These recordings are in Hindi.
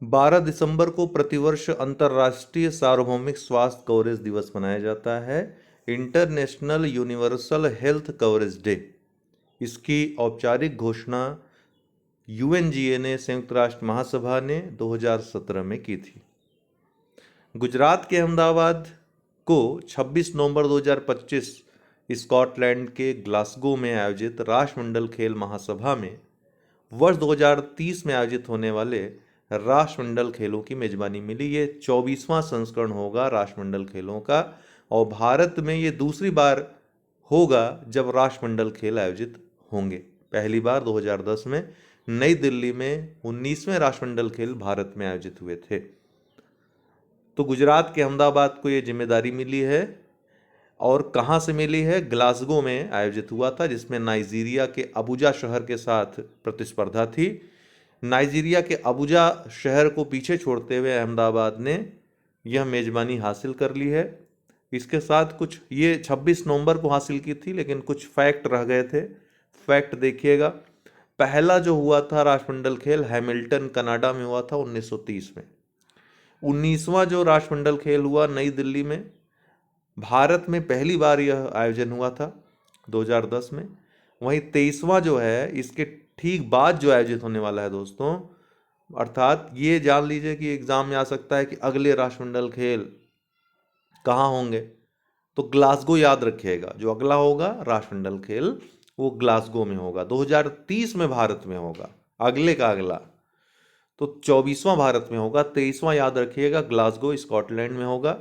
12 दिसंबर को प्रतिवर्ष अंतर्राष्ट्रीय सार्वभौमिक स्वास्थ्य कवरेज दिवस मनाया जाता है। International universal health coverage day. इसकी औपचारिक घोषणा यूएनजीए ने, संयुक्त राष्ट्र महासभा ने 2017 में की थी। गुजरात के अहमदाबाद को 26 नवंबर 2025 स्कॉटलैंड के ग्लासगो में आयोजित राष्ट्रमंडल खेल महासभा में वर्ष 2030 में आयोजित होने वाले राष्ट्रमंडल खेलों की मेजबानी मिली। ये 24वां संस्करण होगा राष्ट्रमंडल खेलों का, और भारत में ये दूसरी बार होगा जब राष्ट्रमंडल खेल आयोजित होंगे। पहली बार 2010 में नई दिल्ली में 19वें राष्ट्रमंडल खेल भारत में आयोजित हुए थे। तो गुजरात के अहमदाबाद को ये जिम्मेदारी मिली है। और कहाँ से मिली है? ग्लासगो में आयोजित हुआ था, जिसमें नाइजीरिया के अबुजा शहर के साथ प्रतिस्पर्धा थी। नाइजीरिया के अबुजा शहर को पीछे छोड़ते हुए अहमदाबाद ने यह मेजबानी हासिल कर ली है। इसके साथ कुछ, ये 26 नवंबर को हासिल की थी, लेकिन कुछ फैक्ट रह गए थे। फैक्ट देखिएगा। पहला जो हुआ था राष्ट्रमंडल खेल हैमिल्टन कनाडा में हुआ था 1930 में। 19वां जो राष्ट्रमंडल खेल हुआ नई दिल्ली में, भारत में पहली बार यह आयोजन हुआ था 2010 में। वहीं 23वां जो है इसके ठीक बाद जो आयोजित होने वाला है दोस्तों, अर्थात ये जान लीजिए कि एग्जाम में आ सकता है कि अगले राष्ट्रमंडल खेल कहाँ होंगे। तो ग्लासगो याद रखिएगा, जो अगला होगा राष्ट्रमंडल खेल वो ग्लासगो में होगा, 2030 में भारत में होगा, अगले का अगला। तो 24वां भारत में होगा, 23वां याद रखिएगा ग्लासगो स्कॉटलैंड में होगा।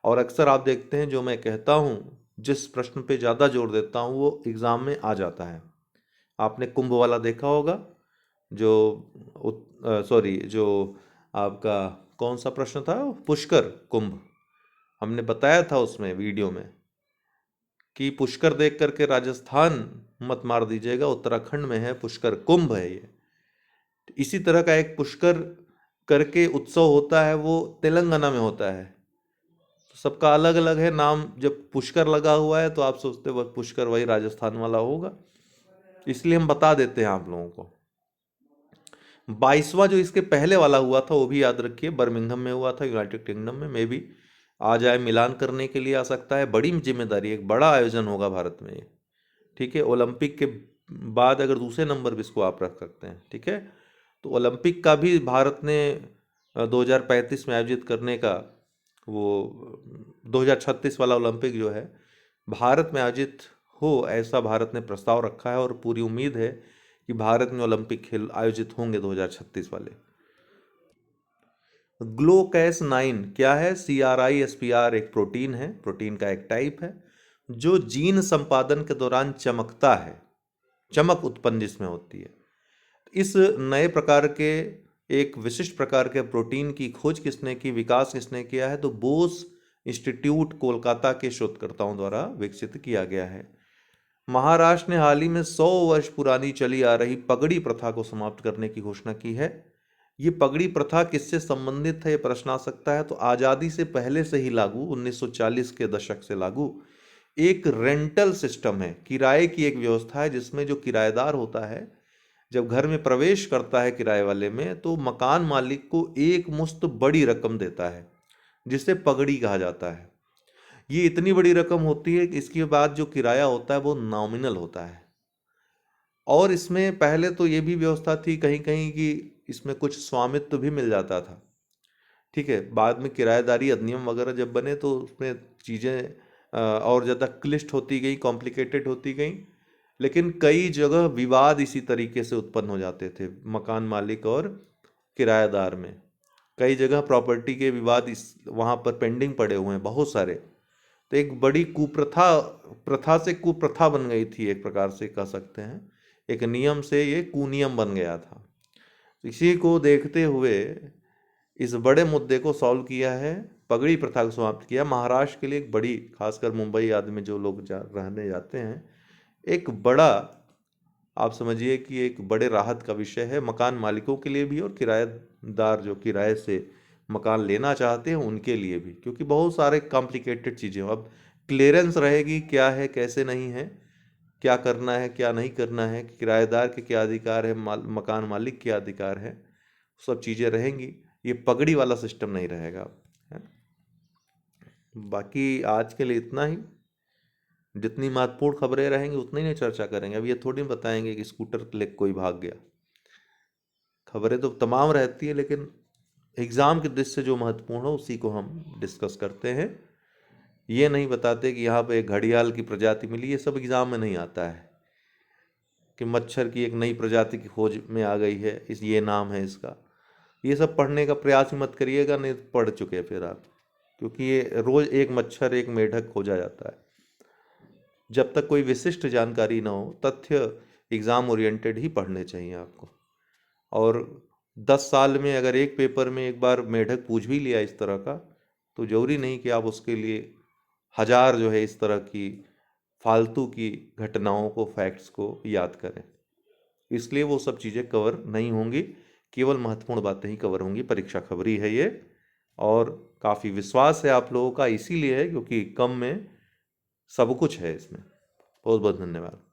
और अक्सर आप देखते हैं, जो मैं कहता हूँ, जिस प्रश्न पे ज़्यादा जोर देता हूँ वो एग्ज़ाम में आ जाता है। आपने कुंभ वाला देखा होगा, जो सॉरी, जो आपका कौन सा प्रश्न था, पुष्कर कुंभ। हमने बताया था उसमें वीडियो में कि पुष्कर देख करके राजस्थान मत मार दीजिएगा, उत्तराखंड में है पुष्कर, कुंभ है ये। इसी तरह का एक पुष्कर करके उत्सव होता है, वो तेलंगाना में होता है। तो सबका अलग अलग है नाम। जब पुष्कर लगा हुआ है तो आप सोचते हो पुष्कर वही राजस्थान वाला होगा, इसलिए हम बता देते हैं आप लोगों को। 22वां जो इसके पहले वाला हुआ था वो भी याद रखिए, बर्मिंघम में हुआ था, यूनाइटेड किंगडम में। मे भी आ जाए, मिलान करने के लिए आ सकता है। बड़ी जिम्मेदारी, एक बड़ा आयोजन होगा भारत में ये। ठीक है, ओलंपिक के बाद अगर दूसरे नंबर पर इसको आप रख सकते हैं। ठीक है, तो ओलंपिक का भी भारत ने 2035 में आयोजित करने का, वो 2036 वाला ओलंपिक जो है भारत में आयोजित हो, ऐसा भारत ने प्रस्ताव रखा है। और पूरी उम्मीद है कि भारत में ओलंपिक खेल आयोजित होंगे 2036 वाले। ग्लोकैस 9 क्या है? CRISPR एक प्रोटीन है, प्रोटीन का एक टाइप है जो जीन संपादन के दौरान चमकता है, चमक उत्पन्न जिसमें होती है। इस नए प्रकार के, एक विशिष्ट प्रकार के प्रोटीन की खोज किसने की, विकास किसने किया है? तो बोस इंस्टीट्यूट कोलकाता के शोधकर्ताओं द्वारा विकसित किया गया है। महाराष्ट्र ने हाल ही में 100 वर्ष पुरानी चली आ रही पगड़ी प्रथा को समाप्त करने की घोषणा की है। ये पगड़ी प्रथा किससे संबंधित है, ये प्रश्न आ सकता है। तो आज़ादी से पहले से ही लागू, 1940 के दशक से लागू एक रेंटल सिस्टम है, किराए की एक व्यवस्था है, जिसमें जो किराएदार होता है जब घर में प्रवेश करता है किराए वाले में, तो मकान मालिक को एक मुश्त बड़ी रकम देता है, जिसे पगड़ी कहा जाता है। ये इतनी बड़ी रकम होती है कि इसके बाद जो किराया होता है वो नॉमिनल होता है। और इसमें पहले तो ये भी व्यवस्था थी कहीं कहीं कि इसमें कुछ स्वामित्व भी मिल जाता था। ठीक है, बाद में किराएदारी अधिनियम वगैरह जब बने तो उसमें चीज़ें और ज़्यादा क्लिष्ट होती गई, कॉम्प्लिकेटेड होती गई। लेकिन कई जगह विवाद इसी तरीके से उत्पन्न हो जाते थे मकान मालिक और किराएदार में। कई जगह प्रॉपर्टी के विवाद इस वहाँ पर पेंडिंग पड़े हुए हैं बहुत सारे। तो एक बड़ी कुप्रथा, प्रथा से कुप्रथा बन गई थी, एक प्रकार से कह सकते हैं। एक नियम से ये कुनियम बन गया था। तो इसी को देखते हुए इस बड़े मुद्दे को सॉल्व किया है, पगड़ी प्रथा को समाप्त किया। महाराष्ट्र के लिए एक बड़ी, खासकर मुंबई आदि में जो लोग रहने जाते हैं, एक बड़ा, आप समझिए कि एक बड़े राहत का विषय है, मकान मालिकों के लिए भी और किराएदार जो किराए से मकान लेना चाहते हैं उनके लिए भी। क्योंकि बहुत सारे कॉम्प्लिकेटेड चीज़ें, अब क्लियरेंस रहेगी क्या है कैसे नहीं है, क्या करना है क्या नहीं करना है, किराएदार के क्या अधिकार है, मकान मालिक के अधिकार है, सब चीज़ें रहेंगी। ये पगड़ी वाला सिस्टम नहीं रहेगा अब, है ना। बाकी आज के लिए इतना ही। जितनी महत्वपूर्ण खबरें रहेंगी उतनी नहीं चर्चा करेंगे। अब ये थोड़ी बताएंगे कि स्कूटर लेके कोई भाग गया। खबरें तो तमाम रहती है, लेकिन एग्ज़ाम की दृष्टि से जो महत्वपूर्ण हो उसी को हम डिस्कस करते हैं। ये नहीं बताते कि यहाँ पे एक घड़ियाल की प्रजाति मिली, ये सब एग्ज़ाम में नहीं आता है। कि मच्छर की एक नई प्रजाति की खोज में आ गई है, इस ये नाम है इसका। ये सब पढ़ने का प्रयास ही मत करिएगा, नहीं तो पढ़ चुके हैं फिर आप। क्योंकि ये रोज़ एक मच्छर एक मेढक खोजा जाता है। जब तक कोई विशिष्ट जानकारी ना हो, तथ्य एग्ज़ाम ओरिएंटेड ही पढ़ने चाहिए आपको। और 10 साल में अगर एक पेपर में एक बार मेढक पूछ भी लिया इस तरह का, तो ज़रूरी नहीं कि आप उसके लिए हजार जो है इस तरह की फालतू की घटनाओं को, फैक्ट्स को याद करें। इसलिए वो सब चीज़ें कवर नहीं होंगी, केवल महत्वपूर्ण बातें ही कवर होंगी। परीक्षा खबरी है ये, और काफ़ी विश्वास है आप लोगों का, इसीलिए है क्योंकि कम में सब कुछ है इसमें। बहुत बहुत धन्यवाद।